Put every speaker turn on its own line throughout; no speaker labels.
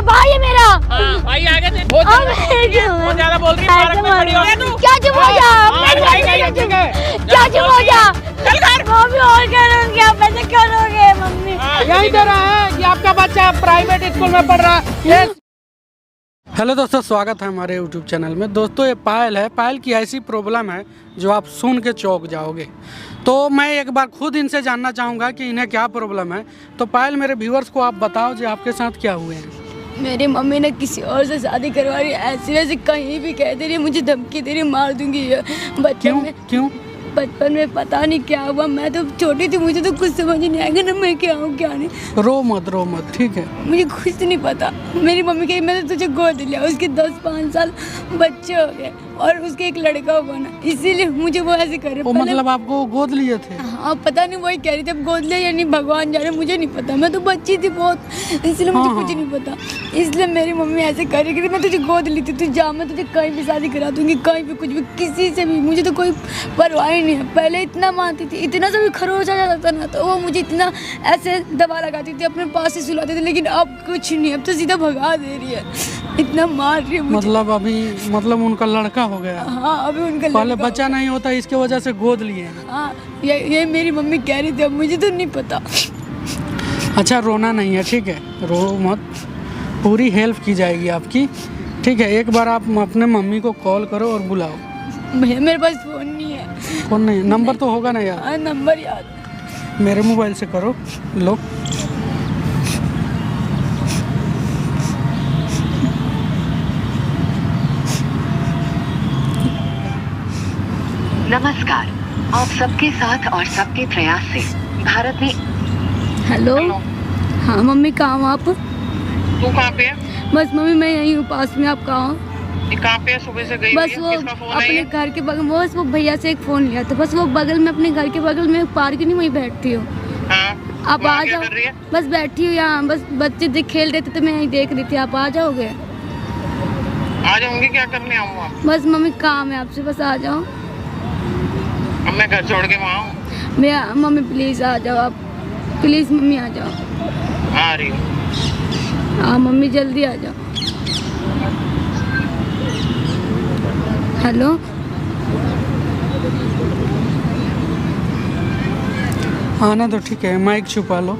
भाई है मेरा।
हाँ, भाई आगे से बहुत ज्यादा बोल रही है। पार्क में खड़ी हो तू।
क्या चुप हो जा, क्या चुप हो जा।
चल घर।
मम्मी और करोगे, आप ऐसे करोगे मम्मी।
यही दे रहा है कि आपका बच्चा प्राइवेट स्कूल में पढ़ रहा है। हेलो दोस्तों, स्वागत है हमारे YouTube चैनल में। दोस्तों, ये पायल है। पायल की ऐसी प्रॉब्लम है जो आप सुन के चौंक जाओगे। तो मैं एक बार खुद इनसे जानना चाहूँगा कि इन्हें क्या प्रॉब्लम है। तो पायल, मेरे व्यूअर्स को आप बताओ जी, आपके साथ क्या हुए हैं।
मेरी मम्मी ने किसी और से शादी करवा रही है, ऐसे वैसे कहीं भी कह दे रही है, मुझे धमकी दे रही है, मार दूंगी।
क्यों?
बचपन में पता नहीं क्या हुआ, मैं तो छोटी थी, मुझे तो कुछ समझ नहीं आएगा ना मैं क्या हूँ क्या नहीं।
रो मत, ठीक है।
मुझे कुछ नहीं पता। मेरी मम्मी कही मैंने तुझे गोद लिया, उसके 10-5 साल बच्चे हो गए और उसके एक लड़का बना, इसीलिए मुझे वो ऐसे कर रहे।
मतलब आपको गोद लिए थे?
हाँ, पता नहीं वही कह रही थी, अब गोद लिया या नहीं भगवान जाने, मुझे नहीं पता। मैं तो बच्ची थी बहुत, इसलिए मुझे कुछ नहीं पता। इसलिए मेरी मम्मी ऐसे कर रही थी, मैं तुझे गोद ली थी, तू जा, मैं तुझे कहीं भी शादी करा दूंगी, कहीं भी कुछ भी, किसी से भी, मुझे तो कोई परवाह ही नहीं है। पहले इतना मानती थी, इतना सा भी खरोच आ जाता था ना तो वो मुझे इतना ऐसे दबा लगाती थी, अपने पास से सुलाती थी। लेकिन अब कुछ नहीं, अब तो सीधा भगा दे रही है, इतना मार रही है मुझे।
मतलब उनका लड़का हो गया?
हाँ, अभी उनका
पहले बच्चा नहीं होता, इसके वजह से गोद लिए।
हाँ, ये मेरी मम्मी कह रही थी, अब मुझे तो नहीं पता।
अच्छा, रोना नहीं है, ठीक है, रो मत, पूरी हेल्प की जाएगी आपकी, ठीक है। एक बार आप अपने मम्मी को कॉल करो और बुलाओ।
भैया मेरे पास फोन नहीं है।
फोन नहीं? नंबर तो होगा ना यार?
हाँ, नंबर याद।
मेरे मोबाइल से करो, लो।
नमस्कार, आप सबके साथ और सबके प्रयास से भारत में।
हेलो। हाँ मम्मी, कहाँ हो आप?
तू कहाँ पे है?
बस मम्मी मैं यही हूँ पास में, आप कहाँ हो?
कहाँ पे है? सुबह से गई
बस
हुई
वो
है? किसका फोन है
अपने
ये?
घर के बगल, वो भैया से एक फ़ोन लिया था, बस वो बगल में, अपने घर के बगल में पार्क नहीं, वहीं बैठती हूँ।
हाँ,
आप आ
क्या
जाओ।
कर रही है?
बस बैठी हूँ यहाँ, बस बच्चे खेल रहे थे तो मैं यहीं देख रही थी, आप आ जाओगे?
आ जाऊंगी, क्या करने आऊँ आप?
बस मम्मी काम है आपसे, बस आ जाओ।
अब मैं घर छोड़ के वहाँ हूँ।
मैं मम्मी प्लीज़ आ जाओ आप, प्लीज़ मम्मी आ जाओ।
आ रही हूँ।
हाँ मम्मी, जल्दी आ जाओ। हेलो।
आना तो ठीक है, माइक छुपा लो,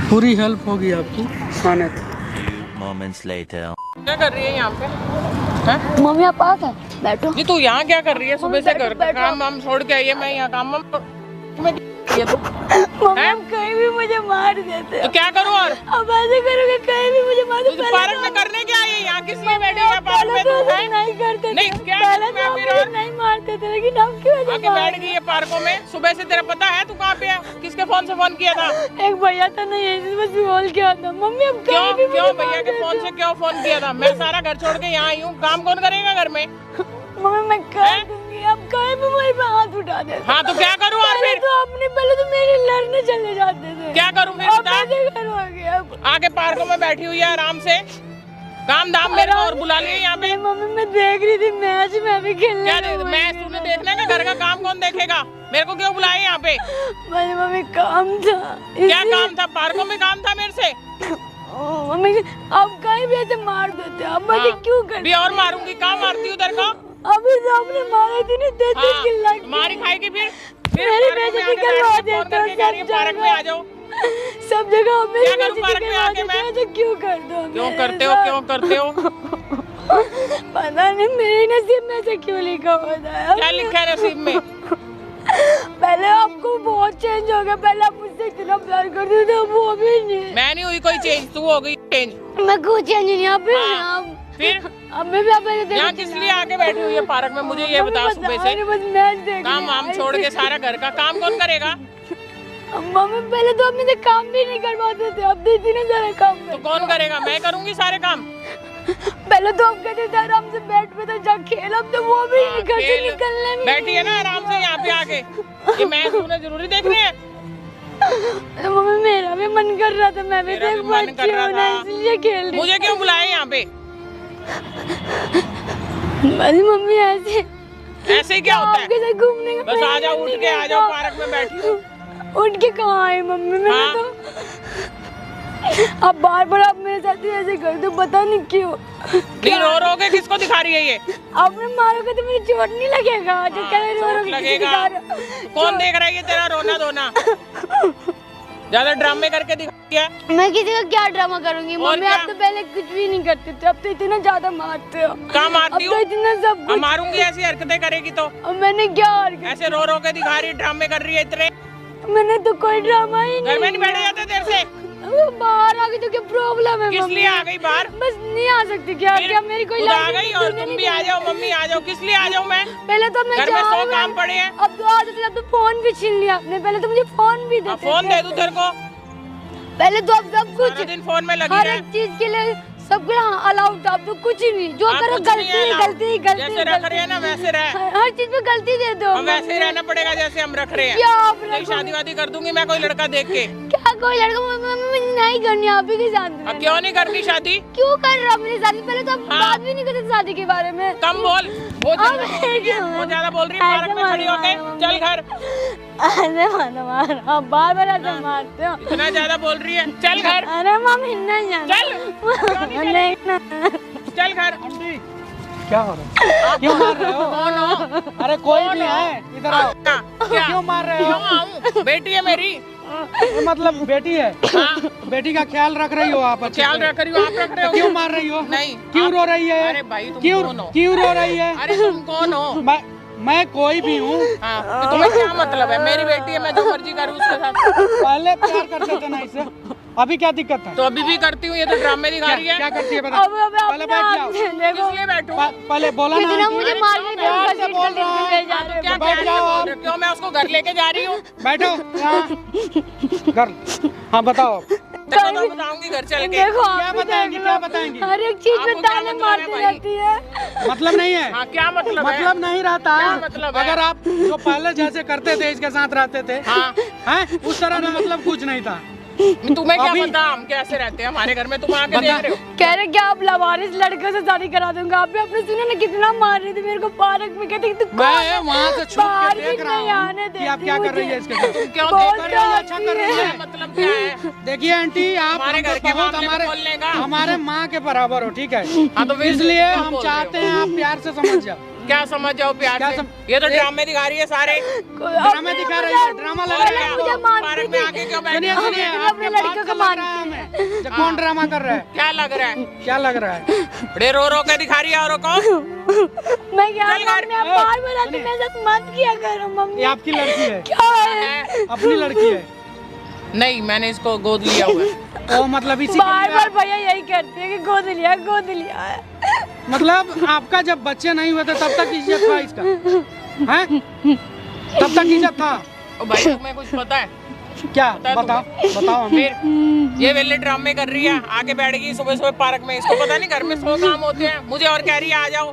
पूरी हेल्प होगी आपकी, आने तो।
क्या कर रही है यहाँ पे? है?
मम्मी आप आ गए, बैठो।
नहीं, तू यहाँ क्या कर रही है? सुबह से घर का
बैठो।
काम वाम छोड़ के आई है, मैं यहाँ काम में ये तो
मम्मी आप कहीं भी मुझे मार देते हो।
तो क्या करूँ? और
अब ऐसे करोगे, कहीं भी मुझे मार दो।
तू पार्क में करने क्या आई है? यहाँ किस लिए बैठी है पार्क में?
तो
तू है?
नहीं करते
नहीं,
थे।
क्या
पहले
मैं
तो
फिर
मुझे
और?
नहीं मारते थे, लेकिन अब क्यों ऐसे
आके बैठ गई है पार्कों में। सुबह से तेरा पता है तू कहाँ पे है? किसके फोन से फोन किया था?
एक भैया था ना, यही बस बोल के आता। मम्मी अब
क्यों
कहीं भी
क्यों
मुझे
भैया
मार
के
देते
फोन
हो।
से क्यों फोन किया था? मैं सारा घर छोड़ के यहाँ आई हूँ, काम कौन करेगा घर में?
मम्मी मैं कर दूंगी, अब कहीं भी मेरे पे हाथ उठा देते।
हाँ तो क्या करूँ? और
पहले
फिर
तो अपने, पहले तो मेरे लड़ने चले जाते थे।
क्या करूँ फिर?
अब
बता।
ऐसे करोगे अब?
आके पार्कों में बैठी हुई है आराम से, काम धाम मेरे को और बुला लिया यहाँ पे।
मम्मी मैं देख रही थी मैच, मैं भी खेलने
क्या मैं तूने देखना है? घर का काम कौन देखेगा? मेरे को क्यों बुलाया यहाँ पे?
मम्मी काम था।
क्या काम था? पार्कों में काम था मेरे से?
मम्मी अब कहीं भी ऐसे मार देते, अब मुझे क्यों कर?
भी और मारूंगी, कहाँ मारती उधर का?
अभी तो आपने मारे थे ना, 10 किलो
मारी खाएगी फिर
मेरी बेइज्जती करवा देते हो
पार्क में आ जाओ।
सब जगह मेरी
क्या करूं
बेइज्जती
पार्क में
करवा
आके
देते
मैं?
हो, तो क्यों कर दो?
क्यों करते हो? क्यों करते हो?
पता नहीं मेरे नसीब में से क्यों लिखा होता है।
क्या लिखा है नसीब में?
पहले आपको बहुत चेंज हो गया, पहले आप मुझसे इतना प्यार करते थे, अब वो भी नहीं।
मैं नहीं हुई कोई चेंज, तू हो गई चेंज।
मैं कुछ चेंज नहीं, यहाँ पे
फिर
अब मैं भी आप
यहाँ किस लिए आके बैठी हुई है पार्क में? मुझे ये बता। सुबह से
बस मैच देख
काम वाम छोड़ के सारा घर का काम कौन करेगा?
मम्मी पहले तो अपने से काम भी नहीं करवाते थे, अब देती ना सारा काम।
तो कौन करेगा? मैं करूँगी सारे काम।
पहले तो आप कहते थे आराम से बैठ पे तो जा खेल, अब तो वो भी घर से निकलने में
बैठी है ना आराम से यहाँ पे आके। ये मैच तूने जरूरी देखनी है?
तो मम्मी मेरा भी मन कर रहा था, मैं भी
मेरा
देख
भी मन कर रहा था।
इसलिए खेल रही।
मुझे क्यों बुलाया यहाँ पे?
अरे मम्मी
ऐसे ही क्या होता है?
आपके साथ घूमने का
बस आ जाओ, उठ के आ जाओ, पार्क में बैठी हूँ।
उठ के कहाँ आए मम्मी? मैंने
हाँ।
तो अब बार बार आप मेरे साथ ही ऐसे कर दो, पता नहीं क्यों।
नहीं रो रो के किसको दिखा रही है ये?
आप मैं मारोगे तो मुझे चोट नहीं लगेगा? जो कह रहे रो रो के
लगेगा।
दिखा रहे हो।
कौन देख रहा है ये तेरा रोना धोना? ज्यादा ड्रामे करके दिखाती है।
मैं किसी का क्या ड्रामा करूंगी?
और
मम्मी
क्या?
आप तो पहले कुछ भी नहीं करते थे, अब तो इतना ज्यादा मारते हो।
कहाँ मारती
अब तो
हूँ?
इतना सब कुछ।
मारूंगी ऐसी हरकतें करेगी तो?
अब मैंने क्या हरकत?
ऐसे रो रो के दिखा रही, ड्रामे कर रही है इतने।
मैंने तो कोई ड्रामा ही नहीं।
घर में नहीं बैठे जाते देर से?
वो बाहर आ गई तो क्या प्रॉब्लम है?
किस
मम्मी?
लिए आ गई बाहर?
बस नहीं आ सकती क्या?
फिर
क्या मेरी कोई
खुद आ
लड़की
गई
नहीं,
और
दुनिया
तुम
नहीं
भी आ जाओ, मम्मी आ जाओ। किस लिए आ जाऊँ मैं?
पहले तो मैं
घर में 100
जाऊँ,
काम पड़े हैं।
अब तो आ जाते, अब तो फोन भी छीन लिया आपने। पहले तो मुझे फोन भी देते
फोन
थे।
दे दूं तेरे को?
पहले तो अब सब
सारा
कुछ
दिन फोन में लगी
हर
है।
एक चीज के लिए सब कुछ अलाउड था। अब तो कुछ ही नहीं, जो
हाँ,
करो
कुछ नहीं
गलती
है
ही
ना।
गलती गलती
जैसे रख रहे हैं ना वैसे रह।
हर चीज में गलती दे दो।
हम वैसे ही रहना पड़ेगा जैसे हम रख रहे हैं।
क्या आप
नहीं, शादी वादी कर दूंगी मैं कोई लड़का देख के।
क्या कोई लड़का? मम्मी मुझे नहीं करनी आप ही के साथ में।
अब क्यों नहीं करनी शादी?
क्यों कर रहा मेरे साथ? पहले तो आप
हाँ।
बात भी नहीं करते थे शादी के बारे में।
कम बोल। वो
अब
वो ज्यादा बोल रही है। पार्क में खड़ी होके चल घर।
अरे मार आप बार बार ऐसे मारते हो।
इतना ज्यादा बोल रही है, चल घर।
अरे मम्मी नहीं जाना।
चल
नहीं ना।
चल घर।
क्या हो रहा है? क्यों मार रहे हो?
कौन हो?
अरे कोई नहीं है, इधर आओ।
क्या?
क्यों मार रहे
क्यों
हो?
आऊं? बेटी है मेरी।
ये मतलब बेटी है, बेटी का ख्याल रख रही हो आप? अच्छे
ख्याल
से।
रख रही हो? आप रख रहे हो?
क्यों मार रही हो?
नहीं।
क्यों रो रही है?
अरे भाई तुम
क्यों
कौन हो?
क्यों रो रही है?
अरे तुम कौन हो?
मैं कोई भी हूँ।
हाँ, तो तुम्हें क्या मतलब है? मेरी बेटी है, मैं जो मर्जी करूँ उसके साथ।
पहले प्यार करते थे ना इससे, अभी क्या दिक्कत है?
तो अभी भी करती हूँ, ये तो ड्रामे दिखा रही है।
क्या करती है बता?
अब
पहले बैठ जाओ।
देखो
किस लिए बैठूं?
पहले बोला ना।
कितना मुझे मार के
प्यार से बोल रहा है।
ले जा रहे हो।
क्या
बैठ
प्यार से
जाओ
बोल
आप।
रहे हो? क्यों मैं उसको घर लेके जा रही हूँ?
बैठो यहाँ। घर हाँ बताओ।
देखो तो बताऊंगी घर चल के।
देखो
क्या
आप भी
बताएंगी?
देख
क्या
लो।
बताएंगी?
हर एक चीज में
आपको क्या
ताने
मतलब है
मारती
भाई?
रहती है।
मतलब नहीं है।
हाँ, क्या मतलब है?
मतलब नहीं रहता
क्या
है।
मतलब है?
अगर आप जो पहले जैसे करते थे इसके साथ रहते थे,
हाँ।
हैं उस तरह का मतलब कुछ नहीं था।
तुम्हें क्या
अभी-
पता हम कैसे रहते हैं हमारे घर में? तुम आके
बता-
देख रहे हो?
कह रहे क्या आप लवारिस लड़के से शादी करा दूंगा? आप भी अपने सुने ना कितना मार रही थी मेरे को पार्क में। कहते तू
मैं वहाँ से छुप
बाहर
के
भी
देख
नहीं
रहा
आने
हूँ कि
देती
आप क्या कर रही है
मुझे।
इसके साथ।
तुम क्यों
बहुत
देख
कर
रहे
रही
हो?
है, अच्छा कर रही है।
मतलब क्या है?
देखिए आंटी, आप
हमारे घर के
बहुत
मामले में बोलने का।
हमारे माँ के बराबर हो, ठीक है?
हाँ, तो फिर
इसलिए
क्यों
हम
बोल रहे हो?
चाहते हैं आप प्यार से समझ जाओ।
क्या समझ जाओ प्यार
क्या
से?
सम-
ये तो ड्रामे दिखा रही है सारे।
ड्रामा दिखा रही है, ड्रामा लगा
पहले
रही है।
मुझे मारती
पार्क में
थी।
आके क्यों बैठी
सुनिए
हो?
सुनिए,
अपने
आपके
लड़के
बात
को
से लग रहा है
मारती
हमें जो कौन ड्रामा कर रहा है।
क्या लग रहा है?
क्या लग रहा है?
बड़े रो रो के दिखा रही है औरों को।
मैं क्या
चल घर।
मम्मी आप बार बार आके मेरे साथ मत किया करो
ये
मम्मी।
आपकी लड़की है,
क्या है?
अपनी लड़की है।
नहीं, मैंने इसको गोद लिया हुआ है।
ओ मतलब इसी
बार बार भैया यही करते हैं कि गोद लिया है।
मतलब आपका जब बच्चे नहीं हुए थे तब तक इज्जत था इसका, हैं? तब तक इज्जत था।
ओ भाई तुम्हें कुछ पता है?
क्या
पता है
बताओ बताओ हमें।
फिर ये वेले ड्रामे कर रही है, आके बैठ गई सुबह सुबह पार्क में। इसको पता नहीं घर में 100 काम होते हैं। मुझे और कह रही है आ जाओ,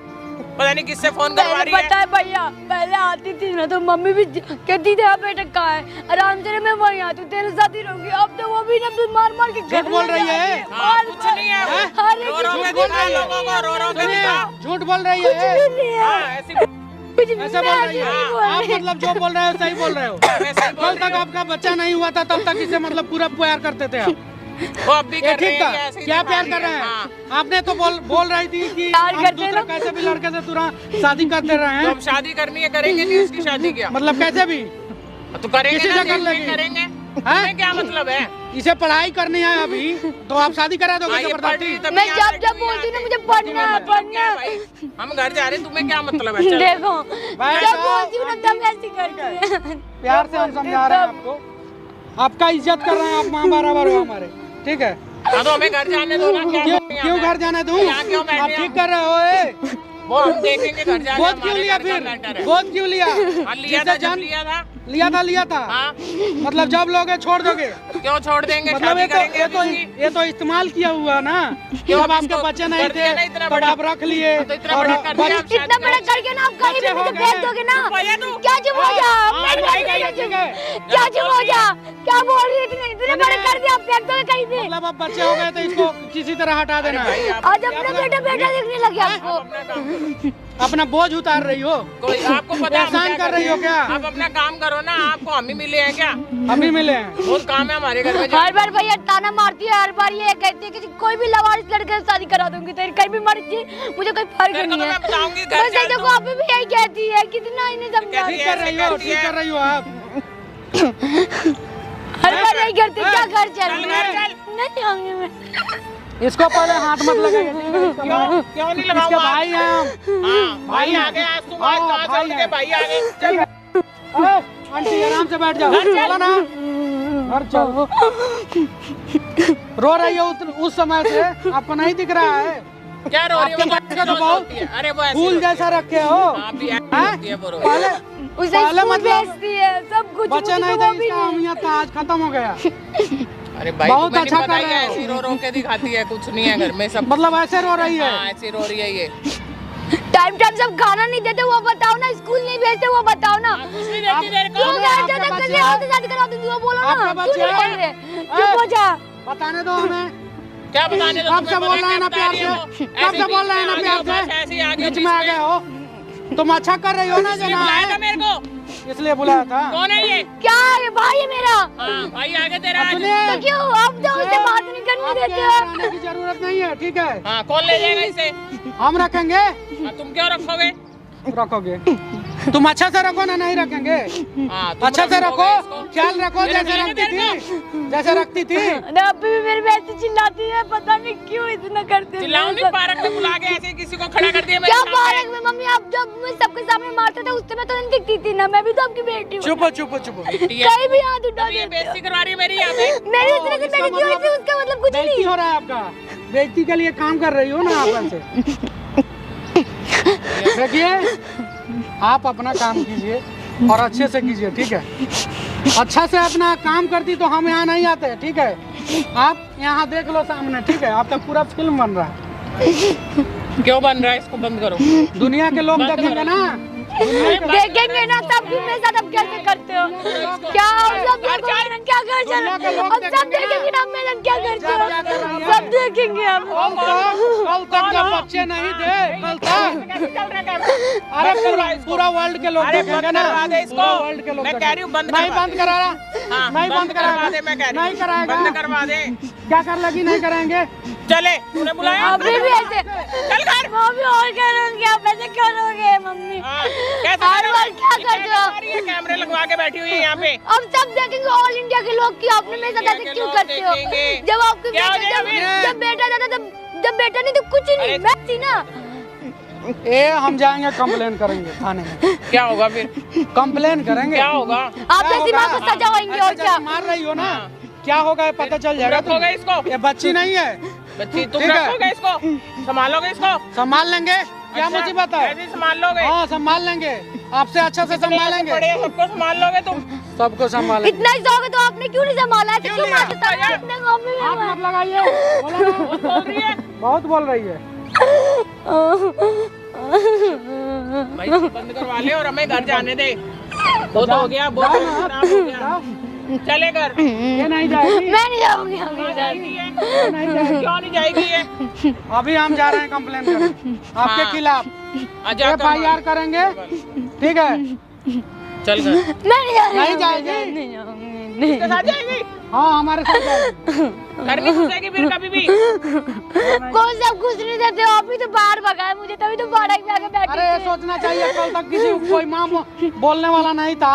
पता नहीं किससे फोन करवा
पहले
रही है।
पता है भैया, पहले आती थी ना तो मम्मी भी कहती थी हाँ बेटा कहाँ है, आराम से मैं वहीं आती हूँ तेरे साथ ही रहूंगी। अब तो वो भी ना तू मार मार के घर
झूठ बोल
ले
रही
जा
है।
रही
हाँ, कुछ नहीं है वो।
हर एक
रो रो के
झूठ बोल
दिखा
रही है।
लोगों को, रो रो के
सुनिए,
दिखा।
झूठ बोल रही
कुछ
है।
भी नहीं है,
हाँ, ऐसी
कुछ भी
ऐसे बोल रही है।
नहीं बोल
आप
रही।
मतलब जो बोल रहे हो सही बोल रहे हो।
मैं सही बोल
कल
रही
तक
हूँ।
आपका बच्चा नहीं हुआ था तब तक इसे मतलब पूरा प्यार करते थे आप।
वो अब भी
ये
कर रहे
ठीक था?
हैं, ऐसे ही
क्या
दिखा
प्यार
रही
कर रहे हैं?
हाँ।
आपने तो बोल रही थी कि
प्यार
हम
करते
दूसरा
ना।
कैसे भी लड़के से तुरंत शादी कर दे रहे
तो
हैं।
हम शादी करनी है, करेंगे नहीं उसकी शादी क्या?
मतलब कैसे भी
तो करेंगे
किसी
ना,
से कर
देख के
लेंगे।
करेंगे। तुम्हें क्या मतलब है?
इसे पढ़ाई करनी है अभी तो आप शादी करा दोगे
हाँ, ये पढ़ रही
जबरदस्ती?
है, तभी
मैं
यहाँ
जब
बैठी
जब
हुई
बोलती हूँ ना
है।
मुझे पढ़ना है
मतलब क्या
पढ़ना
है
है।
भाई? हम घर जा रहे हैं, तुम्हें क्या मतलब है? चलो।
देखो
भाई
जब
साहब,
बोलती हूँ ना तब ऐसी करती है।
प्यार से हम समझा रहे हैं आपको, आपका इज्जत कर रहे हैं, आप माँ बराबर हो हमारे, ठीक है?
हाँ, तो हमें घर जाने दो ना। क्या
क्यों
करें
क्यों
यहाँ
घर जाने दूं?
यहाँ क्यों बैठे
आप
हैं
ठीक
हम?
कर रहे हो ए?
वो हम देखेंगे घर जाके।
गोद क्यों
हमारे
लिया
घर का
फिर?
मैटर है।
गोद क्यों लिया?
हाँ, लिया था,
जिससे
जब
जान
लिया था।
था
हाँ,
मतलब जब लोगे छोड़ दोगे?
क्यों छोड़ देंगे?
मतलब
शादी करेंगे
ये तो इस्तेमाल किया हुआ ना।
क्यों
जब आपके
इसको
बच्चे नहीं
कर दिया ना
थे
इतना
तब
बड़ा?
आप रख लिए
तो इतना
और
बड़ा कर दिया, अब शादी
इतना बड़ा
करेंगे।
करके ना आप कहीं भी
बच्चे हो
मुझे
गए।
भेज दोगे ना।
भैया तू
क्या चुप हो जा,
हाँ,
मैं
भाई,
क्या
भाई, ठीक है।
क्या चुप हो जा, क्या बोल रही है? इतने बड़े कर दिया, आप फेंक दोगे कहीं भी।
मतलब अब बच्चे हो गए तो इसको किसी तरह हटा देना है।
आज अपना बेटा बेटा देखने लगे
आप
आपको।
अपना काम करो।
अपना बोझ उतार रही हो?
कोई आपको पता है हम
एहसान
क्या
कर रही हो क्या?
आप अपना काम करो ना, आपको हम ही मिले हैं क्या?
अभी मिले हैं।
बहुत काम है हमारे घर में।
हर बार भैया ताना मारती है, हर बार ये कहती है कि कोई भी लवारिस लड़के से शादी करा दूंगी, तेरी कहीं भी मर्जी, मुझे कोई फर्क
तेरे को
नहीं
तो
है।
मैं बताऊंगी घर
बस
चल
देखो अभी भी यही कहती है, कितना इन्हें समझा।
कहती
ठीक कर रही हो, ठीक कर रही हो आप।
हर बार यही करती है, क्या घर चल
चल घर चल।
नहीं आऊंगी मैं।
इसको पहले हाथ मत लगाइए।
क्यों नहीं लगाऊंगा?
इसके भाई हैं हम।
हाँ भाई आ गए, आज तुम आज कहाँ से उठ के भाई आ गए? चल
अरे, आंटी आराम से बैठ जाओ। चलो ना घर चलो। रो रही हो उस समय से, आपको नहीं दिख रहा है?
क्या रो रही हो?
आपके बच्चे का तो बहुत
अरे वो ऐसी
फूल
रोती है।
जैसा रखे हो।
हाँ, भी ऐसी
हैं?
रोती है वो रोती है।
पहले
उसे
पहले
स्कूल
मतलब
भेजती है, सब कुछ
बच्चे
मुझे
नहीं
तो
थे,
वो भी
इसका
नहीं।
अहमियत था, आज खत्म हो गया।
अरे भाई
बहुत
तुम्हें
अच्छा
नहीं पता
कर
ही
रहे
है,
हो।
ऐसी रो रो के दिखाती है, कुछ नहीं है घर में सब।
मतलब ऐसे रो रही है।
हाँ ऐसी रो रही है ये।
टाइम टाइम सब खाना नहीं देते वो बताओ ना, स्कूल नहीं भेजते वो बताओ ना।
कुछ नहीं देती तेरे को।
क्यों
आपका
भेजते थे?
बच्चा
कैसे
है?
होते शादी करा दूंगी वो बोलो ना।
आपका
क्यों
बच्चा
नहीं
है?
बोल रहे? चुप हो जा।
बताने दो हमें।
क्या बताने दो?
कब से बोल रहे हैं ना प्यार से? कब से बोल रहे हैं ना प्यार से?
ऐसे ही आ गए
बीच में आ गए हो। तुम अच्छा कर रही हो ना
इसलिए
जना
बुलाया था मेरे को।
इसलिए बुलाया था।
कौन है ये?
क्या है भाई है मेरा?
हाँ भाई आ गए तेरा आज।
सुनिए,
तो क्यों आप तो उससे बात नहीं करने
आपके
देते
यहाँ
हो?
आने की जरूरत नहीं है, ठीक है?
हाँ कौन ले जाएगा इसे?
हम रखेंगे।
हाँ, तुम क्यों रखोगे?
रखोगे तुम अच्छा से रखो ना, नहीं रखेंगे।
हाँ तुम
अच्छा से रखो,
रखोगे इसको।
ख्याल रखो
मेरा
जैसे
ख्याल
रखती
है
थी, जैसे रखती थी।
अरे अभी भी मेरे बेटी चिल्लाती है, पता नहीं क्यों इतना करती है।
चिल्लाओ नहीं, पार्क में बुला के ऐसे किसी को खड़ा कर दिया मेरे
क्या
सामने।
पार्क में? मम्मी आप जब मुझे सबके सामने मारते थे उस समय तो नहीं दिखती थी ना, मैं भी तो आपकी बेटी हूँ।
चुप चुप चुप।
बेटी है।
कहीं भी हाथ उठा
अब ये
देते हो।
बेइज्जती करवा रही है मेरी यहाँ पे।
मेरी इतने से बेटी क्यों हुई थी उसका मतलब कुछ
बेइज्जती
नहीं।
हो रहा है आपका, बेइज्जती के लिए काम कर रही हो ना आप से। देखिए आप अपना काम कीजिए और अच्छे से कीजिए, ठीक है? अच्छा से अपना काम करती तो हम यहाँ नहीं आते, ठीक है? आप यहाँ देख लो सामने, ठीक है? आपका पूरा फिल्म बन रहा है।
क्यों बन रहा है? इसको बंद करो।
दुनिया के लोग देखेंगे ना,
देखेंगे ना तब भी मेरे साथ अब कैसे करते हो? क्या सब देखोगे? क्या घर चल
दुनिया के लोग
अब सब
देखेंगे
देखेंगे ना मेरा क्या करते
क्या क्या कर रही
हो?
है?
सब देखेंगे अब।
कल तक जब बच्चे नहीं थे, कल तक अरे पूरा वर्ल्ड के लोग
अरे
देखेंगे
बंद
ना,
करवा दे
पूरा
इसको।
वर्ल्ड के लोग
मैं कह रही हूँ बंद
नहीं
करवा
बंद
दे।
करा रहा,
हाँ,
नहीं बंद
करवा दे,
कराएगा,
मैं कह रही हूँ।
नहीं कराएगा।
बंद करवा दे।
क्या कर लगी? नहीं कराएंगे।
चले तूने बुलाया?
अभी भी ऐसे
चल घर।
मम्मी और करोगे आप ऐसे करोगे मम्मी?
हाँ, कैसे
हर
करोगे?
बार क्या
ये
करते हो?
आ रही है, कैमरे लगवा के बैठी हुई है यहाँ पे।
अब सब देखेंगे ऑल इंडिया के लोग कि आपने मेरे साथ
इंडिया
ऐसे
के
क्यों
लोग
करते हो?
देखेंगे।
जब आपके
क्या हो
बेटा
जाएगा फिर?
जब बेटा जाता जब बेटा नहीं तो कुछ ही नहीं,
अरे-
मैं थी ना।
ए हम जाएंगे कंप्लेन करेंगे थाने में,
क्या होगा फिर?
कंप्लेन करेंगे।
क्या होगा?
आप
क्या
तो दिमाग को
होगा?
सजा होंगे और
ऐसे
क्या?
जैसे मार रही हो ना,
हाँ।
क्या होगा ये पता चल जाएगा।
रखोगे
तुम्हें।
इसको?
ये बच्ची नहीं है,
बच्ची तुम
ठीक है।
रखोगे इसको? संभालोगे इसको?
संभाल लेंगे। क्या
अच्छा,
मुसीबत है?
ऐसे ही संभाल लोगे?
हाँ संभाल लेंगे, आपसे अच्छा से संभालेंगे,
बड़े सबको संभाल लोगे तुम?
सबको संभालेंगे।
इतना ही शौक है तो आपने क्यों नहीं संभाला? ऐसे
क्यों
क्यों
लिया?
मारते थे? इतने मम्मी
हाथ
में
मत लगाइए, बोला ना,
बोल रही है
बहुत बोल रही है।
भाई बंद करवा ले और हमें घर जाने दे। बहुत हो गया, बहुत
जाओ ना,
खराब हो गया।
जाओ।
चले घर।
ये नहीं जाएगी,
मैं नहीं जाऊंगी अभी
कहाँ
घर।
जाएगी ये? क्यों नहीं जाएगी ये?
अभी हम जा रहे हैं कंप्लेन करने आपके
हाँ।
खिलाफ,
आजा
FIR करेंगे, ठीक है?
चल घर।
मैं नहीं जाऊंगी।
नहीं जाएगी?
नहीं जाऊंगी, नहीं।
इसके साथ जाएगी?
हाँ हमारे साथ जाएगी।
घर नहीं घुसेगी फिर कभी भी?
कौन सब कुछ नहीं देते हो? अभी तो बाहर भगाए मुझे, तभी तो बाहर में आके बैठी
अरे ये
थी।
सोचना चाहिए कल तक किसी कोई माँ बोलने वाला नहीं था।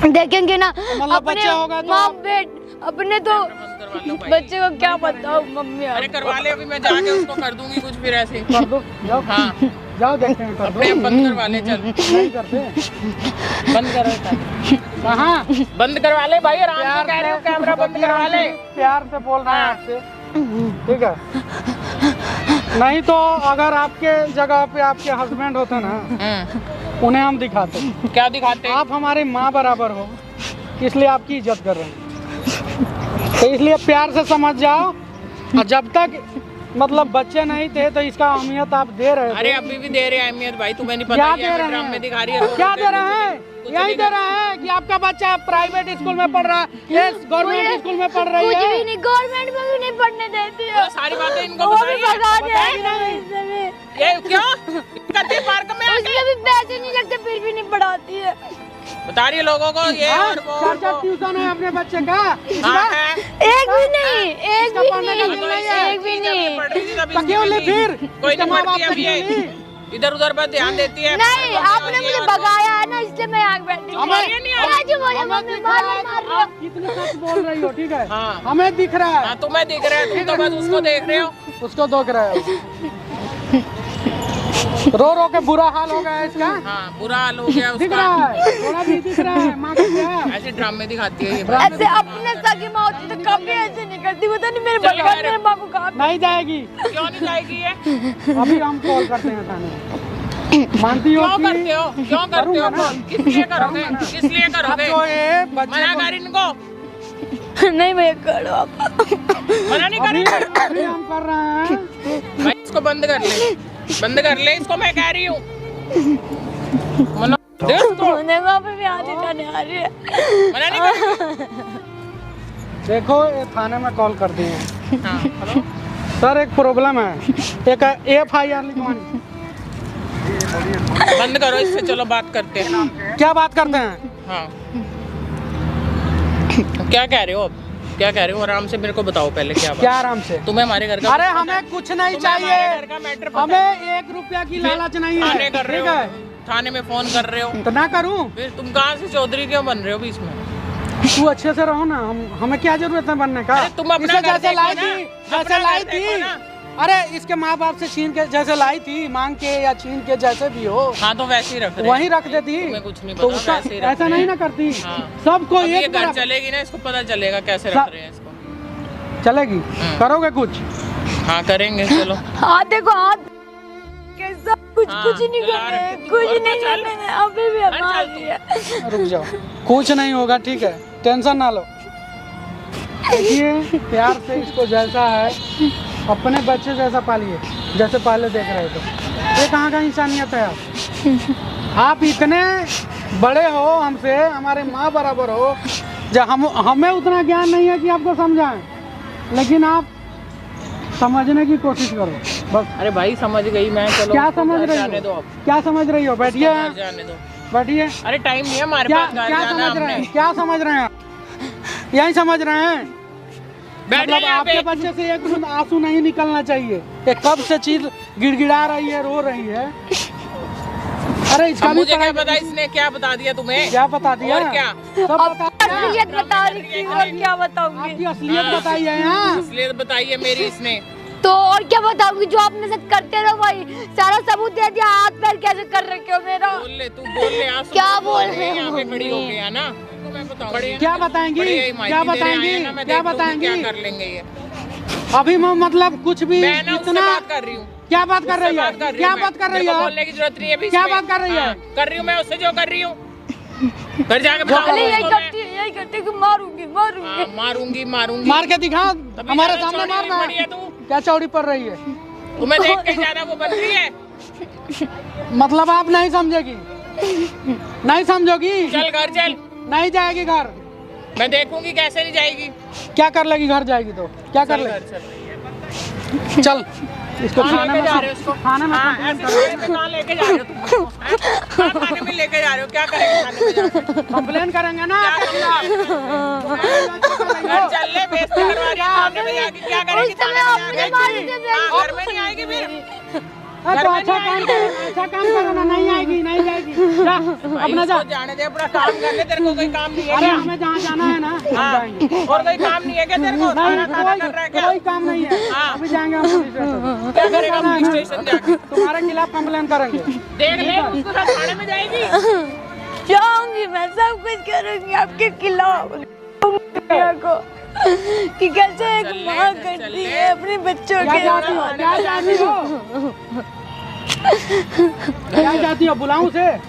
देखेंगे ना
मतलब बच्चे होगा तो-
माँ बेट अपने तो
बंद करवा लो भाई।
बच्चे को क्या बताओ मम्मी।
अरे करवा ले, अभी मैं जाके उसको कर दूंगी कुछ फिर ऐसे।
कर दो, जाओ
हाँ
जाओ देखते हैं, कर दो।
अपने बंद करवा ले, चल
नहीं करते,
बंद करो।
कहाँ?
बंद करवा ले भाई, आराम से
प्यार
कह रही हूँ,
से-
कैमरा बंद करवा ले।
प्यार से बोल रहे हैं
हाँ।
आपसे, ठीक है? नहीं तो अगर आपके जगह पे आपके हस्बैंड होते ना, उन्हें हम दिखाते।
क्या दिखाते?
आप हमारी माँ बराबर हो, इसलिए आपकी इज्जत कर रहे हैं। तो इसलिए प्यार से समझ जाओ, और जब तक मतलब बच्चे नहीं थे तो इसका अहमियत आप दे रहे
अरे
थे।
अभी भी दे रहे हैं अहमियत भाई, तुम्हें नहीं
क्या
पता
दे
ये
रहे
ड्रामे
हैं?
दिखा रही है।
क्या दे रहे हैं?
कुछ
यही
नहीं
दे रहे हैं कि आपका बच्चा प्राइवेट स्कूल में पढ़ रहा है, ये गवर्नमेंट स्कूल में पढ़ रही
कुछ भी
है।
नहीं, गवर्नमेंट में भी नहीं पढ़ने देती
वो
हो।
सारी बातें इनको
वो भी
बताइए।
भगा दे।
बताएगी नहीं।
इससे भी आती है।
बता रही है लोगों को ये और वो।
चाचा ट्यूशन है अपने बच्चे का?
हाँ है।
एक भी नहीं, एक भी
पढ़ने का
नहीं,
दिल नहीं है?
एक भी नहीं।
पढ़ रही थी तभी
तो क्यों नहीं फिर?
कोई नहीं
माँ बाप
पढ़ती अब
का
ये
क्यों नहीं?
इधर उधर पर ध्यान देती है।
नहीं, आपने मुझे भगाया है ना, इसलिए मैं यहाँ बैठी हूँ।
हमें नहीं आ
राजू बोले मम्मी मार रही हो।
आप कितने सच बोल रही हो, ठीक है?
हाँ।
हमें दिख रहा है,
हाँ तुम्हें दिख रहा है, तुम तो बस उसको देख रहे हो।
उसको देख रहे हो। रो रो के बुरा हाल हो गया है इसका।
हाँ बुरा हाल हो गया
दिख
उसका।
रहा है, थोड़ा भी दिख रहा है। माँ का क्या?
ऐसे ड्रामे दिखाती है ये।
ऐसे अपने सगी माँ होती तो कभी ऐसे नहीं करती। पता नहीं मेरे
चलो
भगवान
यार।
मेरे माँ को कहा।
नहीं जाएगी।
क्यों नहीं जाएगी ये?
अभी हम कॉल करते हैं थाने। मानती हो
क्यों
कि
करते हो? क्यों करते हो?
करूंगा ना।
कौन? किस लिए करोगे? किस लिए
अब
करोगे?
तो ये बच्चे
मना
को-
कर इनको।
नहीं भैया करो आप।
मना नहीं
अभी
करेंगे।
अभी हम कर रहे हैं।
भाई इसको बंद कर ले, बंद कर ले इसको, मैं कह रही हूँ। मना दे उसको।
वहाँ पे भी आधी करने आ रही है।
मना नहीं करेंगे।
देखो ये थाने में कॉल कर दिए हैं।
हाँ हेलो।
सर एक प्रॉब्लम है, एक FIR लिखवानी।
बंद करो इससे, चलो बात करते हैं।
क्या बात करते हैं?
हाँ क्या कह रहे हो अब? क्या कह रहे हो? आराम से मेरे को बताओ पहले क्या बात।
क्या आराम से?
तुम्हें हमारे घर का
अरे हमें कुछ नहीं
तुम्हें हमारे
चाहिए,
घर का मैटर पता है?
हमें 1 रुपया की लालच नहीं है।
थाने कर रहे
ठीक
हो,
है,
थाने में फोन कर रहे हो,
तो ना करूं?
फिर तुम कहाँ से चौधरी क्यों बन रहे हो बीच में?
तू अच्छे से रहो ना, हमें क्या जरूरत है बनने का?
अरे तुम अपना
इसे
घर
जैसे
देखो
लाई
ना,
थी,
अपना
जैसे
घर
लाई
देखो
थी।
ना।
अरे इसके माँ बाप से छीन के जैसे लाई थी, मांग के या छीन के, जैसे भी हो
हाँ तो वैसे ही रख रहे
वहीं
हैं।
रख देती।
तुम्हें कुछ नहीं
तो
पता,
उसका
वैसे ही रख
ऐसा
रहे
नहीं
हैं।
ना करती।
हाँ।
सबको
अब ये
एक
घर
तरफ
चलेगी ना, इसको पता चलेगा कैसे रख रहे हैं इसको।
चलेगी। करोगे कुछ?
हाँ करेंगे चलो।
हाथ देखो, हाथ कैसा कुछ
हाँ,
कुछ नहीं
चला
करने,
रखे,
कुछ
और
नहीं
तो चल।
करने। अभी भी
अरे
मार
चल
रही है।
रुक जाओ, कुछ नहीं होगा, ठीक है, टेंशन ना लो। देखिए प्यार से इसको जैसा है अपने बच्चे जैसा पालिए, जैसे पहले देख रहे थे। ये कहाँ का इंसानियत है? आप इतने बड़े हो हमसे, हमारे माँ बराबर हो, जब हमें उतना ज्ञान नहीं है कि आपको समझाएं, लेकिन आप समझने की कोशिश करो बस।
अरे भाई समझ गई मैं, चलो
क्या समझ
घर
रही
जाने दो
हो?
अब।
क्या समझ रही हो? बैठिए,
घर जाने दो।
बैठिए।
अरे टाइम नहीं है हमारे
क्या
पास, घर
क्या
जाना
समझ रहे हैं?
हमने।
क्या समझ रहे हैं आप? यही समझ रहे हैं?
बैठ
मतलब
जाइए यहाँ
आपके
पे।
बच्चे से एक बूंद आंसू नहीं निकलना चाहिए। ये कब से चीज गिड़गिड़ा रही है, रो रही है। अरे इसका
अब
भी
मुझे क्या
पढ़ाई-
पता इसने क्या बता दिया तुम्हें?
क्या बता दिया?
और क्या?
सब बता दिया।
असलियत बता रही थी, और क्या बताऊंगी?
आपकी असलियत बताइए यहाँ।
इसलिए बताइए मेरी इसने।
तो और क्या बताऊंगी? जो आप मेरे साथ करते रहो भाई, सारा सबूत दे दिया। हाथ पैर कैसे कर रखे हो मेरा?
बोल ले, तू बोल ले। आंसू
क्या
तो
बोल
रही है,
रहे
यहाँ
हो
पे खड़ी हो
मम्मी?
गई है ना। तो मैं बताऊं बड़े हैं
क्या
ना,
बताएंगी?
बड़े ही माइती
क्या
दे रहे
बताएंगी?
हैं ना, मैं
क्या
देख लूंगी
बताएंगी?
क्या कर लेंगे ये।
अभी मैं मतलब कुछ भी
मैं ना उससे
इतना
बात कर रही हूँ।
क्या बात कर रही है? क्या बात कर रही
है?
है?
बोलने की जरूरत नहीं है अभी
क्या
इसमें।
बात कर रही है?
हाँ, कर रही हूँ मैं उससे जो कर रही हूँ। घर जाके
पहले
बताऊंगी
यही
उसको
करती है, यही करती है कि मारूंगी
मैं।
मारूंगी।
हाँ, मारूंगी मारूंगी।
मार के दिखा,
तभी
हमारे
ज्यादा
सामने
चौड़ी
मारना
बड़ी है
है।
तू।
क्या चौड़ी पड़ रही है?
तुम्हें देख के ज्यादा वो बन रही है।
मतलब आप नहीं समझेगी, नहीं समझोगी,
चल घर चल,
नहीं जाएगी घर।
मैं देखूंगी कैसे नहीं जाएगी।
क्या कर लेगी घर जाएगी तो? क्या कर
चल
लेगी?
घर चल।
चल इसको
कहाँ
थाने
लेके
में
जा रहे हो इसको?
थाने में
हाँ,
कंप्लेंट
ऐसे थाने में कहाँ लेके जा रहे हो तुम उसको? हैं? कहाँ थाने में लेके जा रहे हो? क्या करेंगे थाने में जाके?
कंप्लेन करेंगे ना।
घर चल ले, बेइज्जती करवा रही है थाने में जाके। क्या करेगी
उस समय
थाने में
आपने मारी थी
जाके? हाँ, घर में नहीं आएगी फिर।
तो
घर में
अच्छा
नहीं
काम
आएगी।
करो, अच्छा काम करो ना, नहीं आएगी, नहीं जाएगी। जा
भाई,
अपना जा।
इसको जाने दे, अपना काम कर ले। तेरे को कोई काम नहीं है
अरे
क्या?
हमें जहाँ जाना है ना हम
हाँ,
जाएंगे।
और कोई काम नहीं है क्या तेरे को?
नहीं,
खाना खाना कर रहा है क्या?
कोई काम नहीं है।
हाँ।
अभी जाएंगे हम पुलिस स्टेशन।
क्या करेगा पुलिस स्टेशन जाके?
तुम्हारे खिलाफ कंप्लेन करेंगे।
देख ले, उसको साथ थाने में जाएगी।
जाऊंगी, मैं सब कुछ करूंगी आपके खिलाफ। को कि कैसे एक
चल ले,
माँ
चल
करती
ले।
है अपने बच्चों
क्या
के
चाहती हो? क्या चाहती हो? क्या चाहती हो? बुलाऊं उसे? हैं?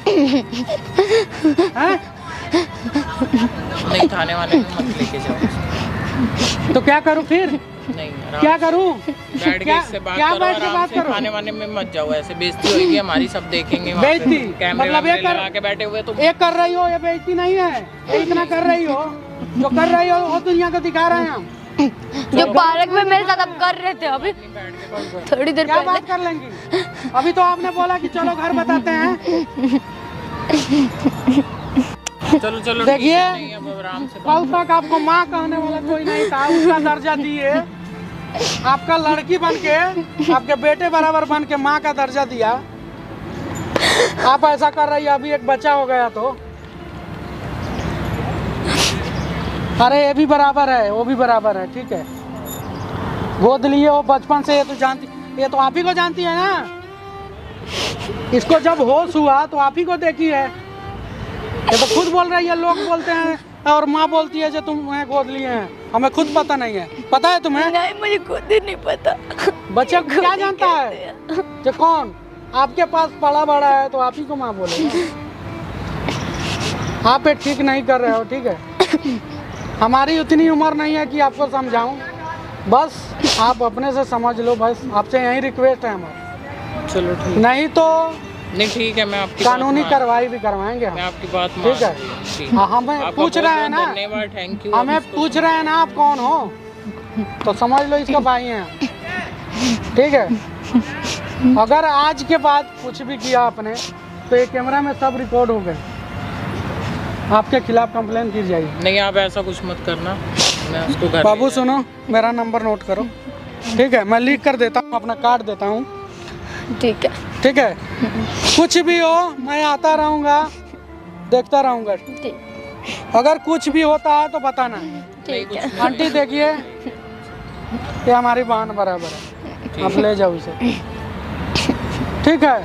नहीं, थाने वाले में मत लेके जाओ।
तो क्या करूं फिर?
नहीं आराम
क्या करूं?
बैठ के
क्या
इससे बात
क्या
करो,
बैठ के
आराम
बात
से।
करो?
खाने वाने में मत जाओ, ऐसे बेइज्जती होगी हमारी, सब देखेंगे वहाँ पे।
बेइज्जती?
कैमरे
मतलब
वैमरे
ये कर-
लगा के बैठे हुए तुम।
एक कर रही हो, ये बेइज्जती नहीं है। ये इतना कर रही हो, जो कर रही हो वो दुनिया को दिखा रहे हैं हम।
जो पार्क में मेरे साथ अब कर रहे थे अभी
बैठ के कॉल करो।
थोड़ी देर
क्या
पहले।
बात कर लेंगी? अभी तो आपने बोला कि चलो घर बताते हैं।
चलो चलो
देखिए,
नहीं, अब आराम से
कल तक आपको माँ कहने वाला कोई नहीं था, उसका दर्जा दिए। आपका लड़की बन के, आपके बेटे बराबर बन के माँ का दर्जा दिया। आप ऐसा कर रही है, अभी एक बच्चा हो गया तो। अरे ये भी बराबर है, वो भी बराबर है, ठीक है। गोद लिए हो बचपन से, ये तो जानती, ये तो आप ही को जानती है ना। इसको जब होश हुआ तो आप ही को देखी है। ये तो खुद बोल रही है, लोग बोलते हैं और माँ बोलती है जो तुम्हें गोद लिए हैं। हमें खुद पता नहीं है। पता है तुम्हें?
नहीं, मुझे खुद ही नहीं पता।
बच्चा क्या जानता है जो कौन आपके पास पला बड़ा है तो आप ही को माँ बोले। आप ये ठीक नहीं कर रहे हो, ठीक है। हमारी उतनी उम्र नहीं है कि आपको समझाऊं, बस आप अपने से समझ लो। बस आपसे यही रिक्वेस्ट है हमारी।
चलो ठीक,
नहीं तो
नहीं ठीक है, मैं आपकी
कानूनी
बात मान-
कार्रवाई भी करवाएंगे हम।
मैं आपकी बात
ठीक है।
ठीक।
हाँ, हमें
आपका
पूछ रहे हैं
बहुत-बहुत
ना,
धन्यवाद, थैंक यू।
हमें पूछ रहे हैं ना आप कौन हो, तो समझ लो इसका भाई हैं, ठीक है। अगर आज के बाद कुछ भी किया आपने तो ये कैमरा में सब रिकॉर्ड हो गए। आपके खिलाफ कंप्लेन की जाएगी।
नहीं, आप ऐसा कुछ मत करना, मैं उसको घर
बाबू
ले जाऊँ।
सुनो, मेरा नंबर नोट करो, ठीक है। मैं लिख कर देता हूँ, अपना कार्ड देता हूँ,
ठीक है।
ठीक है। कुछ भी हो मैं आता रहूँगा, देखता रहूँगा।
ठीक
अगर कुछ भी होता है तो बताना।
ठीक है।
आंटी देखिए, ये हमारी बहन बराबर है, आप ले जाओ इसे, ठीक है।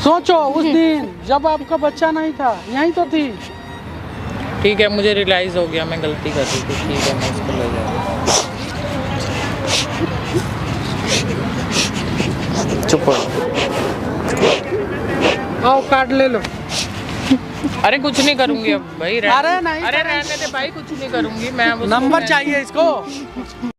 सोचो उस दिन जब आपका बच्चा नहीं था, यहीं तो थी।
ठीक है, मुझे रियलाइज हो गया मैं गलती कर रही थी। ठीक है, मैं इसको ले जाऊँगा। चुप हो।
आओ कार्ड ले लो।
अरे कुछ नहीं करूँगी अब भाई,
अरे नहीं
अरे रहने दे भाई, कुछ नहीं करूँगी मैं।
नंबर चाहिए इसको।